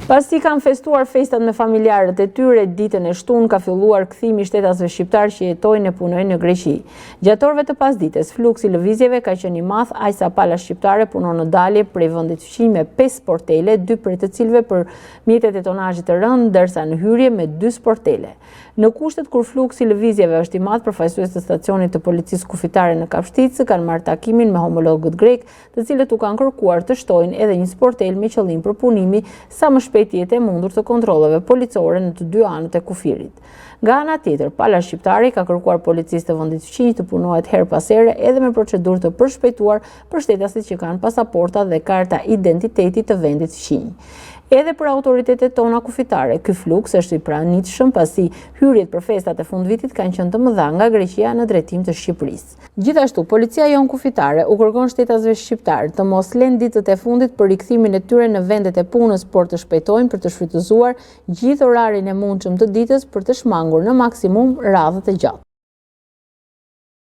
Pasi kanë festuar festat me familjarët e tyre, ditën e shtunë ka filluar kthimi i shtetasve shqiptar që jetojnë e punojnë në Greqi. Gjatë orëve të pasdites, fluksi lëvizjeve ka qenë i madh, aq sa pala shqiptare punon në dalje prej vendit fqinj me 5 sportele, 2 prej të cilëve për mjetet e tonazhit të rënd, ndërsa në hyrje me 2 sportele. Në kushtet kur fluksi lëvizjeve është i madh, përfaqësues të stacionit të policisë kufitare në Kapshticë kanë marrë takimin me homologët grek, të cilët u kanë kërkuar të shtojnë edhe një sportel me qëllim përpunimi sa më shpejt jetë e mundur të kontrolleve policore në të dy anët e kufirit. Nga ana tjetër, pala shqiptare ka kërkuar policisë të vendit fqinj të punohet her pas here edhe me procedurë të përshpejtuar për shtetasit që kanë pasaporta dhe karta identiteti të vendit fqinj. Edhe për autoritetet tona kufitare, ky fluks është i pranitshëm pasi hyrjet për festat e fundvitit kanë qenë të mëdha nga Greqia në drejtim të Shqipërisë. Gjithashtu, policia jon kufitare u kërkon shtetasve shqiptar të mos lënë ditët e fundit për rikthimin e tyre në vendet e punës, por të shpejtojnë për të shfrytëzuar gjithë orarin e mundshëm të ditës për të shmangur në maksimum radhët e gjatë.